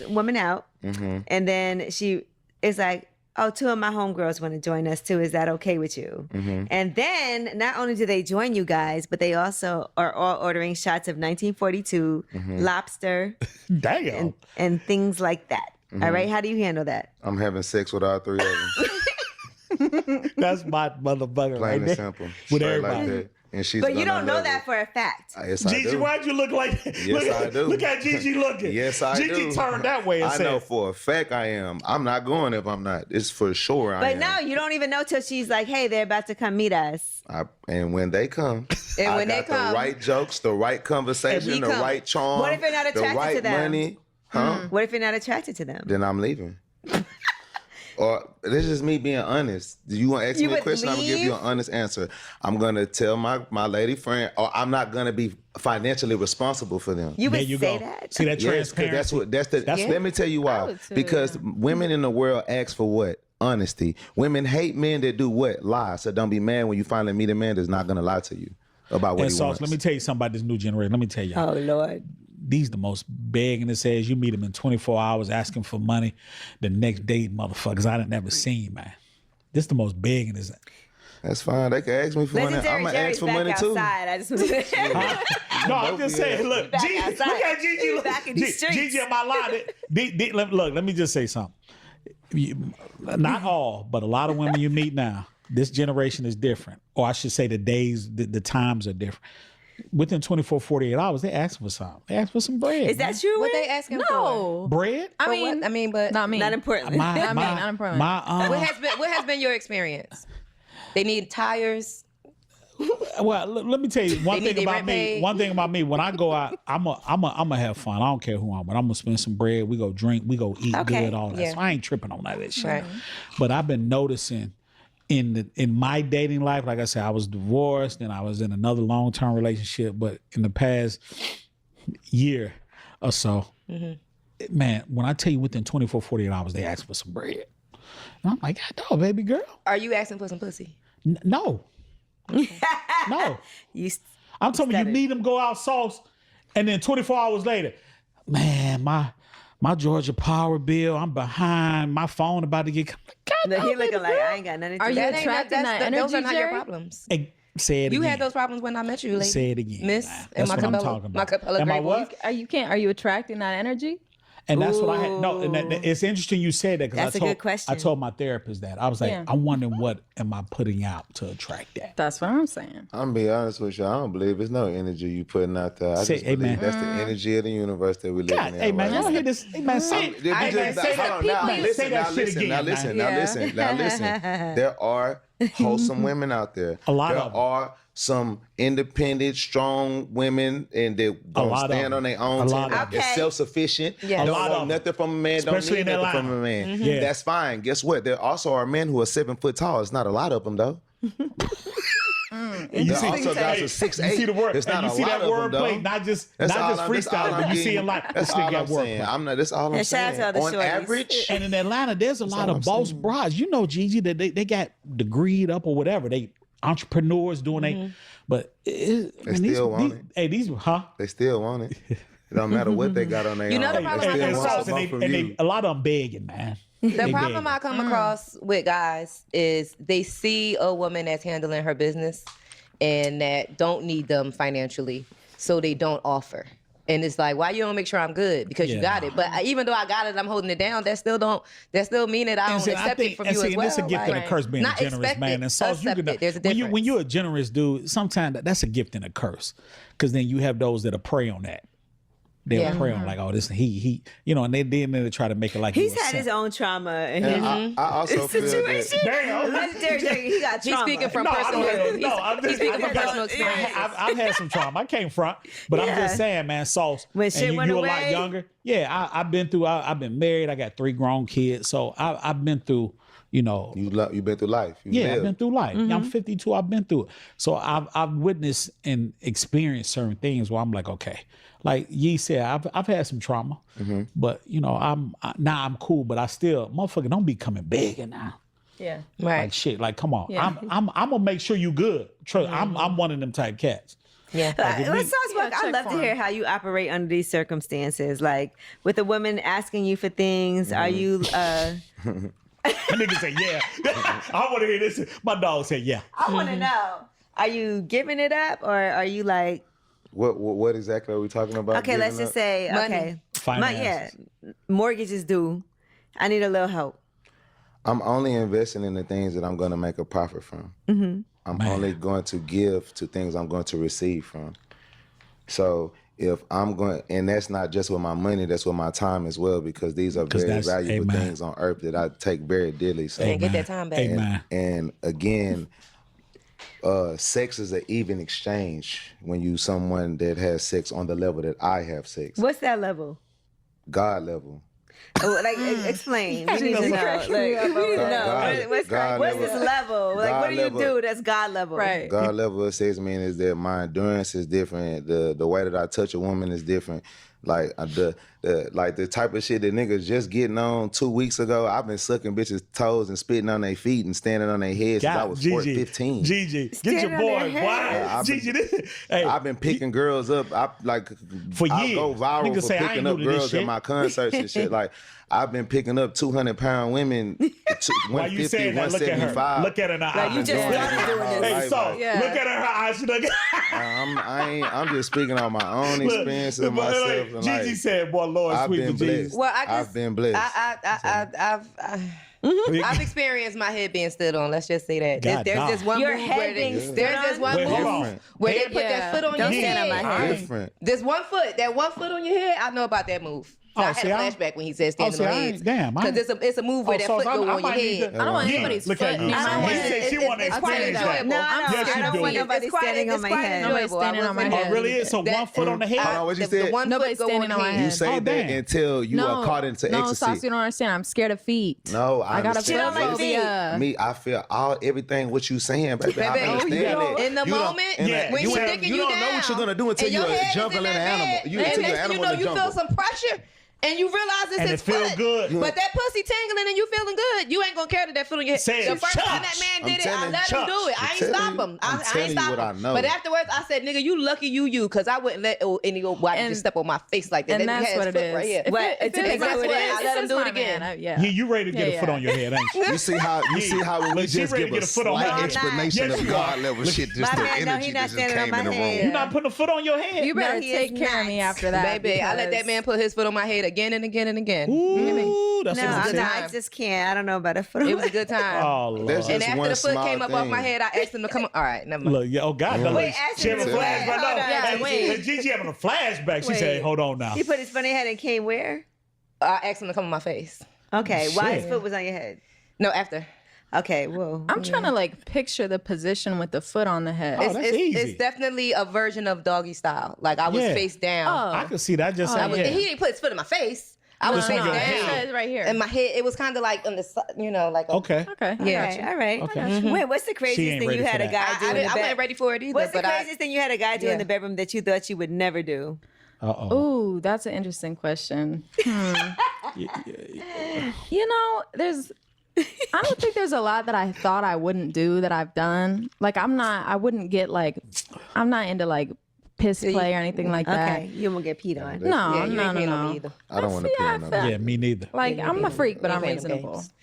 woman out, and then she is like, oh, 2 of my homegirls want to join us too. Is that okay with you? And then not only do they join you guys, but they also are all ordering shots of 1942, lobster, Damn. and things like that. All right, how do you handle that? I'm having sex with all 3 of them. That's my motherfucker. Plain right and there. simple. With Straight everybody. like that. And she's But you gonna don't know love that it. for a fact. Yes, I Gigi, do. why'd you look like that? Yes, I do. Look at Gigi looking. Yes, I do. Gigi turned that way and I said, know for a fact I am. I'm not going if I'm not. It's for sure I But am. no, you don't even know till she's like, hey, they're about to come meet us. And when they come, And when I they got come- the right jokes, the right conversation, And the we come. right charm, What if you're not the attracted right to them? money, huh? What if you're not attracted to them? Then I'm leaving. Or this is me being honest. You want to ask You me a would question? I'm gonna give you an leave? honest answer. I'm gonna tell my lady friend, or I'm not gonna be financially responsible for them. You there would you say go. that? See that Yes, because transparency? let me tell you why. would too, Because women in the world ask for what? Honesty. Women hate men that do what? Lie. So don't be mad when you finally meet a man that's not gonna lie to you about what And he Sauce, wants. let me tell you something about this new generation. Let me tell you. Oh, Lord. These the most begging it says. You meet them in 24 hours asking for money. The next day, motherfuckers, I done never seen, man. This the most begging is. That's fine. They can ask me for money. Legendary I'm gonna Jerry's ask for back money too. outside. I just want to No, I'm just saying. Look, Back Gigi, outside. look at Gigi. He's Look, back in these streets. Gigi at my line. Look, let me just say something. Not all, but a lot of women you meet now. This generation is different, or I should say, the days, the times are different. Within 24, 48 hours, they ask for something. They ask for some bread. Is that true? What Rick? they asking for? No. bread? I For mean, what? I mean, but not me. Not important. not important. what has been your experience? They need tires. Well, let me tell you one They need thing their about rent me. paid. One thing about me, when I go out, I'm a have fun. I don't care who I'm with. I'm gonna spend some bread. We go drink. We go eat Okay. good. All that. Yeah. So I ain't tripping on that shit. Right. But I've been noticing in my dating life, like I said, I was divorced and I was in another long term relationship. But in the past year or so, man, when I tell you within 24, 48 hours, they ask for some bread. And I'm like, God, no, baby girl. Are you asking for some pussy? No. No. You I'm telling you, you meet them, go out Sauce, and then 24 hours later, man, my Georgia power bill, I'm behind. My phone about to get. God, No, he no, looking baby like girl. I ain't got nothing to Are do you with That that. ain't attracting that those are energy, not your Jerry? problems. Hey, say it You again. had those problems when I met you, lady. Say it again, Miss. man. And That's my what I'm Capella, talking my about. Capella Am I Grey what? voice. Are you attracting that energy? And that's what I had. No, and it's interesting you said that That's because a good question. I told my therapist that. I was like, Yeah. I'm wondering what am I putting out to attract that? That's what I'm saying. I'm gonna be honest with you. I don't believe it's no energy you putting out there. I Say, just hey, believe man. that's the energy of the universe that we live God, in. hey man, right y'all now. hear this? Hey man, say Did we I just- ain't say hold that. on, now People- listen, say that now shit listen, again, now man. listen, now Yeah. listen, now listen. There are wholesome women out there. A lot there of them. are some independent, strong women, and they gonna lot of stand them. on their A own. lot They're of them. Okay. self-sufficient. Yeah. Don't A lot want of them. nothing from a man. Especially don't need in nothing Atlanta. from a man. Yeah. That's fine. Guess what? There also are men who are 7 foot tall. It's not a lot of them though. You There also guys who 6'8". You see the word. It's not and you a see lot that of word them, though. play, not just That's all freestyle, I'm but you getting- see a lot. That's This all nigga I'm got word saying. play. I'm not. That's all I'm And shout out saying. to all the On shorties. average, And in Atlanta, there's a lot all of I'm boss saying. brides. You know, Gigi, that they got degreed up or whatever. They entrepreneurs doing but They still want it. Hey, these they still want it. It don't matter what they got on their You know the arm. problem They I still come want across- something from and you. a lot of them begging, man. The They problem begging. I come across with guys is they see a woman that's handling her business and that don't need them financially, so they don't offer. And it's like, why you don't make sure I'm good? Because you Yeah. got it. But even though I got it, I'm holding it down. That still mean that I don't see, accept it from you as well. This is a gift and a Like, curse being not a generous expect man. it, And Sauce, you accept can it. There's a when difference. you're a generous dude, sometimes that's a gift and a curse. Because then you have those that prey on that. They'll Yeah. prey on like, oh, this he, and they try to make it like He's you a had his simp. own trauma in And his I also feel that situation. Damn. Legendary Jerry, he got He's trauma. speaking from No, personal. I'm He's speaking from just- personal experience. I've had some trauma. I came front, but I'm Yeah. just saying, man, Sauce. When and shit went you a away? lot younger. Yeah, I've been through. I've been married. I got 3 grown kids, so I've been through. you've been through life. You've Yeah, lived. I've been through life. I'm 52. I've been through it. So I've witnessed and experienced certain things where I'm like, okay, like Yee said, I've had some trauma, but now I'm cool. But I still, motherfucker, don't be coming begging now. Yeah. Like Right. shit. Like come on, Yeah. I'm gonna make sure you good. Trust, I'm one of them type cats. Yeah. Let's talk about. check I'd love for to him. hear how you operate under these circumstances. Like with a woman asking you for things, are you? Nigga say yeah. I want to hear this. My dog said yeah. I want to know. Are you giving it up, or are you like? What exactly are we talking about? Okay, let's giving just up? say Money. okay. Finances. Mortgage is due. I need a little help. I'm only investing in the things that I'm going to make a profit from. Mm-hmm. I'm only going to give to things I'm going to receive from. So if I'm going, and that's not just with my money, that's with my time as well, because these are very that's- valuable amen. things on earth that I take very dearly. So, And get that time back. Amen. and again, sex is an even exchange when you someone that has sex on the level that I have sex, What's that level? God level. Oh, like explain. We need to know. Like, we need to know. God- What's God this level? Like, God what do you level. do that's God level? Right. God level of sex mean is that my endurance is different. The way that I touch a woman is different. Like the type of shit that niggas just getting on 2 weeks ago. I've been sucking bitches' toes and spitting on their feet and standing on their heads since I was 15. Gigi, get Standing your on boy. their Why? head. Gigi, hey, I've been picking girls up. I like For I years. go viral Niggas for say, I picking ain't up new to this girls at shit. my concerts and shit. Like I've been picking up 200-pound women, why you 150, saying that? Look at her. 175. Look at her in the Like, eyes. you just started doing this. Hey, so Yeah. look at her eyes. She look. I'm just speaking on my own Look, experiences but, myself. like, And Gigi like, said, "Boy, Lord, I've sweet been for Jesus." blessed. Well, I've been blessed. I've experienced my head being stood on. Let's just say that. God There's dog. just one Your move head where being they, stood there's on? just one Wait, hold on. move where they Head- put that foot on your Don't stand on my head. head. Different. There's one foot. That one foot on your head. I know about that move. Oh, I had see, a I- flashback when he said standing see, on I ain't- heads. damn, I Because it's a move where that so foot I go on your might need head. to- I don't want Yeah, anybody's look foot at you. near I my don't want He head. said she want to It's quite experience that. enjoyable. No, I'm no, Yes, I you don't do. want nobody It's quite- standing on it's my quite head. Nobody enjoyable. standing I on my will say head. Oh, really? Is so that- one foot on the head? Hold on, what you the said? one Nobody's foot go standing on my head. head. You say Oh, that damn. until you are caught into no, ecstasy. Sauce, you don't understand. I'm scared of feet. No, I got a understand. foot foot phobia. phobia. Me, I feel everything what you saying, baby. I Baby, understand you don't- that. in the You don't- moment, and Yeah, when you he's ain't- sticking you you don't down, know what you're gonna do until and your you're a head is jungle in and that an animal. bed, You and until you're next an thing you animal know, in the you feel jungle. some pressure, and you realize it's And his it feel foot. good. But that pussy tingling and you feeling good, you ain't gonna care that foot on your head. Say The it, first time Chucks. that man I'm did it, I telling let you, him do it. I I'm ain't telling stop you- him. I'm I telling ain't you stop what I him. know. But afterwards, I said, nigga, you lucky you, because I wouldn't let anybody And- just step on my face like that. And Let me that's have what his it foot is. right here. What? If It it- depends if on it's who it my- is. if Let him it's do it my again. man, yeah. Yeah, you ready to get a foot on your head, ain't you? You see how when we Look, she just ready give to a get a foot on slight my head. explanation Yes, of you God are. level Look, shit, my just the man, no, energy he that not just standing on came my in the head. room. You're not putting a foot on your head. You better he take is care of not. me after that. Baby, I let that because- man put his foot on my head again and again and again. Ooh, that's No, what I'm I'm saying. not, I just can't. I don't know about a foot. It was a good time. Oh, Lord. That's And just after one the foot small came up off my thing. head, I asked him to come on. All right, never mind. Look, yeah, oh God, no, Wait, look, ask she him having a to flashback. hold on. No, Yeah, hey, wait. Gigi having a flashback. She Wait. said, "Hold on now." He put his foot on your head and came where? I asked him to come on my face. Okay, why his Shit. foot was on your head? No, after. Okay, whoa. I'm trying to like picture the position with the foot on the head. Oh, that's easy. It's definitely a version of doggy style. Like I was Yeah. face down. I could see that. Just saying, He yeah. didn't put his foot in my face. I was Just on face your down. head. It says right here. And my head, it was kind of like on the side, like. Okay. Okay. Yeah. Okay, all right. Okay. Wait, what's the She craziest ain't thing ready you for had a that. guy do I in the wasn't bed? ready for it either. What's the but craziest thing you had a guy do in Yeah. the bedroom that you thought you would never do? Ooh, that's an interesting question. You know, I don't think there's a lot that I thought I wouldn't do that I've done. Like I'm not into like piss play or anything like that. Okay, you won't get peed on. No, Yeah, you no, ain't no, paying on me no. either. I don't want to See, pee I on no. felt- Yeah, me neither. Like I'm a freak, but I'm playing them reasonable. games.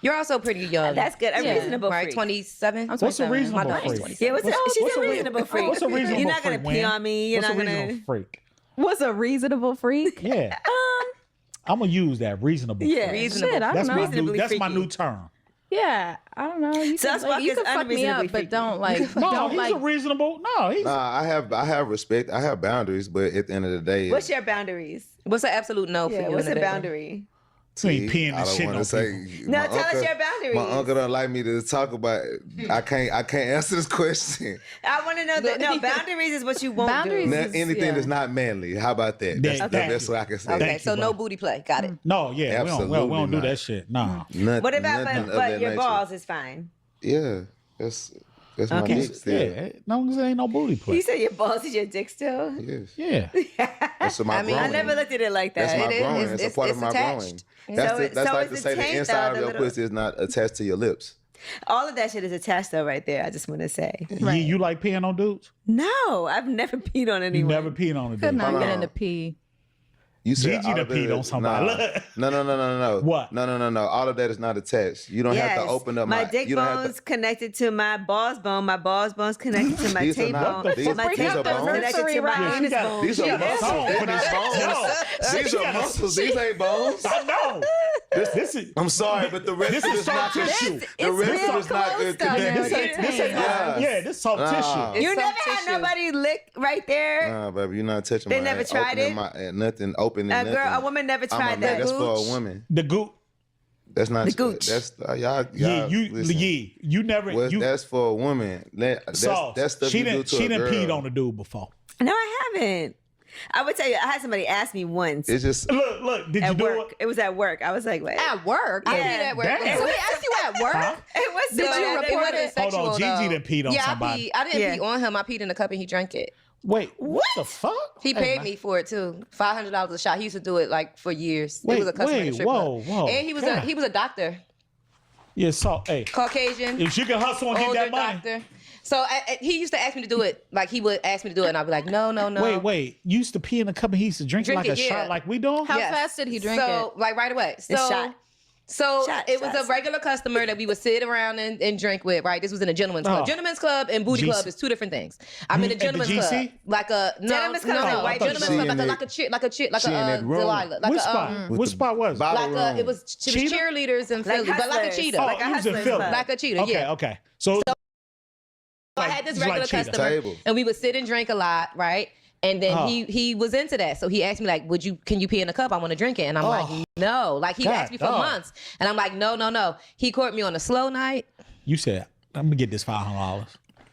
You're also pretty young. That's good. A Yeah. reasonable right. freak. 27. I'm What's a 27. reasonable My daughter's freak? Yeah, she's what's a a reasonable freak. What's a reasonable You're not gonna freak, pee Wayne? on me. You're What's not a gonna. reasonable freak? What's a reasonable freak? Yeah. I'm gonna use that reasonable. Yeah. freak. Reasonable. Shit, I That's don't my know. new. Reasonably That's my freaky. new term. Yeah, I don't know. You Sus can, Walk you is can fuck me unreasonably up, freaky. but don't like. No, don't he's like. a reasonable. No, he's. Nah, I have respect. I have boundaries, but at the end of the day, What's your boundaries? What's an absolute no for Yeah, you? what's in a the bedroom? boundary? You ain't peeing I and don't shitting want on to say. people. No, my tell us uncle- your boundaries. My uncle don't like me to talk about. I can't answer this question. I want to know that. No, boundaries is what you won't Boundaries do. is- Anything yeah. that's not manly. How about that? That's, Okay. that's what I can say. Okay, Thank so you, no bro. booty play. Got it. No, yeah, we don't do not. that shit. No. Nothing, What about nothing of but that your nature. balls is fine. Yeah, that's my Okay. dick still. Yeah, no, there ain't no booty You play. said your balls is your dick still? Yes. Yeah. That's my I mean, growing. I never looked at it like That's that. my It is. growing. It's- It's a part of it's my attached. growing. Yeah. That's So that's is like the to say the taint, inside though, of the your little- pussy is not attached to your lips. All of that shit is attached though, right there. I just want to say. You like peeing on dudes? No, I've never peed on You anyone. never peed on a Could dude. not Hold get on. into pee. You said Gigi all done of that peed on is- somebody. No. What? No. All of that is not attached. You don't have to open up my dick you don't have bone's to, connected to my balls bone. My balls bone's connected to my These are tape not- bone. these- My these tape are bone's bones? connected to my Yeah, she anus got- bone. These are got a muscles. song They're for not this. bones. No. These She are got a- muscles. These ain't bones. I know. This is. I'm sorry, but the rest This of is it's not soft tissue. the rest real of it's not close though, connected. This ain't. Yeah. This soft Nah. tissue. You It's never soft had tissue. nobody lick right there. Nah, baby, you're not touching They my never ass, tried opening it? My, nothing, opening A nothing. girl, a woman never I'm tried a man. that. That's for a Gooch? woman. The goot. That's not The gooch. That's y'all. Yeah, listen. you never. Well, You that's for a woman. That's sauce. stuff She you do didn't. to She a didn't girl. peed on a dude before. No, I haven't. I would tell you, I had somebody ask me once It's just Look. Did you at do work. it? It was at work. I was like, wait. At work? I Yeah. peed at work. Damn. So he asked you at work? Huh? It was Did so you bad. report It it? was- Hold on, Sexual, Gigi though. done peed on Yeah, somebody. I didn't Yeah. pee on him. I peed in the cup and he drank it. Wait, what the fuck? He paid me for it too. $500 a shot. He used to do it like for years. He was a customer in the strip club. whoa. And he was God. a doctor, Yeah, so hey, Caucasian, if you can hustle and get older that money. doctor. So he used to ask me to do it. Like he would ask me to do it, and I'd be like, no. Wait. You used to pee in a cup and he used to drink it Drink like it, a yeah. shot like we doing? How Yes. fast did he drink So it? like right away. So shot. Shot, it was shots. a regular customer that we would sit around and drink with, right? This was in a gentleman's club. Oh. Gentleman's club and booty GC. club is two different things. I'm in a At the gentleman's GC? club. Like a Gentleman's club is a white gentleman's people. club, She in like a chick, like she in a that room. Delilah. Like Which a spot? with Which the spot was it? bottle like a room. it was Cheetah? cheerleaders in Like Philly, but like a hustlers. cheetah. Oh, Like a it was in hustler's Philly. club. Like a cheetah, Okay, yeah. okay. So I had this it's like regular cheetah. customer, Table. and we would sit and drink a lot, right? And then Oh. he was into that, so he asked me like, can you pee in a cup? I want to drink it, and I'm like, no. Like he God asked me for dog. months, and I'm like, no. He caught me on a slow night. you said, I'm gonna get this $500.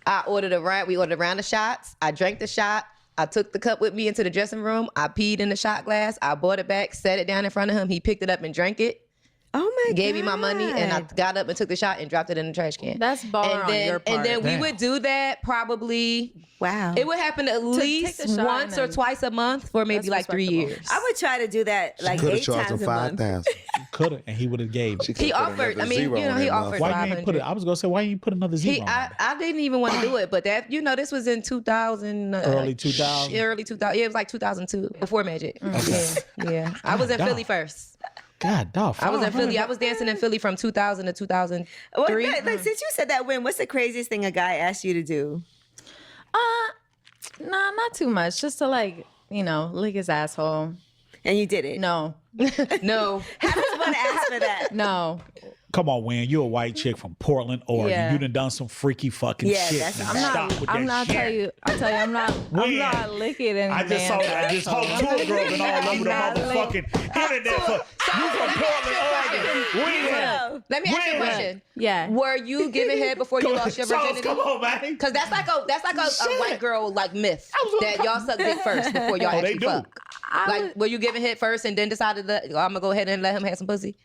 I ordered a round. We ordered a round of shots. I drank the shot. I took the cup with me into the dressing room. I peed in the shot glass. I brought it back, set it down in front of him. He picked it up and drank it. Oh my god. Gave me my money, and I got up and took the shot and dropped it in the trash can. That's baller on your part. And then we Damn. would do that probably. Wow. It would happen at take least the shot once and or then- twice a month for maybe like That's 3 respectable. years. I would try to do that like Could have 8 charged him times a month. 5,000. Could have, and he would have gave it. He offered. I mean, he offered. Why you ain't put it? 500. I was gonna say, why you ain't put another zero? I didn't even want to do it, but that this was in 2000, Early 2000? early 2000. Yeah, it was like 2002 before Magic. Yeah. I was in God. Philly first. God, dog. I was in 500. Philly. I was dancing in Philly from 2000 to 2003. Well, like, since you said that, what's the craziest thing a guy asked you to do? Nah, not too much. Just to lick his asshole. And you did it. No. No. How does one ask for that? No. Come on, Wayne. You're a white chick from Portland, Oregon. Yeah. You done some freaky fucking Yeah, shit. that's a Now fact. stop with I'm that not shit. I'll tell you, I'm When? not licking any I just saw man's that. I just asshole. hope two girls been all over the Not motherfucking internet for you from Portland, Oregon. When? No. Let me ask you a When? question. Yeah. Were you giving head before you lost your virginity? Come on, man. Because that's like a Shit. white girl like myth I was gonna that y'all suck dick first before y'all Oh, they actually do. fuck. Like, were you giving head first and then decided that I'm gonna go ahead and let him have some pussy?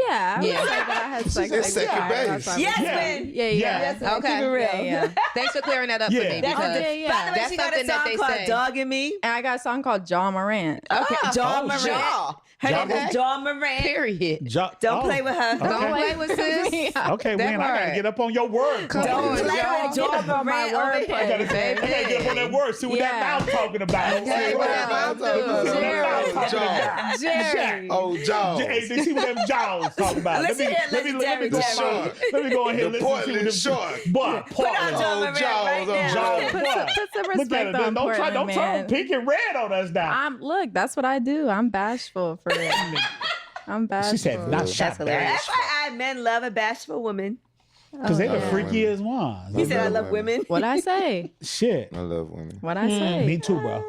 Yeah. I would Yeah. say that I had sex. It's second yeah, base. that's Yes, fine. Yeah. man. Yeah. Yes, man. Okay. Keep it real. Yeah. Thanks for clearing that up Yeah. for me. That's Because yeah, yeah. By the way, That's she got a something that song they called say. Dogging Me. And I got a song called John Morant. Okay, John Oh, Morant. Jaw. Her name Jaw- is John Morant. Period. Don't play with her. Don't play with sis. Okay, That Wayne, I gotta part. get up on your word. Come Don't on, play John. with John Get on my Morant over word I here. gotta, I gotta get up on that word. See what that Yeah. mouth talking about. Okay, See what what that mouth do? that Jerry. mouth talking about. Jerry. Oh, Jaws. Hey, they see what them jaws talking about. Listen here, let me legendary go. Jerry. Let me go ahead and The listen Portland to them. short. But Put on Portland. John Oh, Morant Jaws, right oh, now. Jaws. Put What? some Look at respect it. on Don't Portland, turn man. pink and red on us now. Look, that's what I do. I'm bashful for it. I'm bashful. She said, not shot hilarious. FYI, men love a bashful woman. because they the yeah. freakiest ones. He said, I love women. women. What I say? Shit. I love women. What I say? Me too, bro.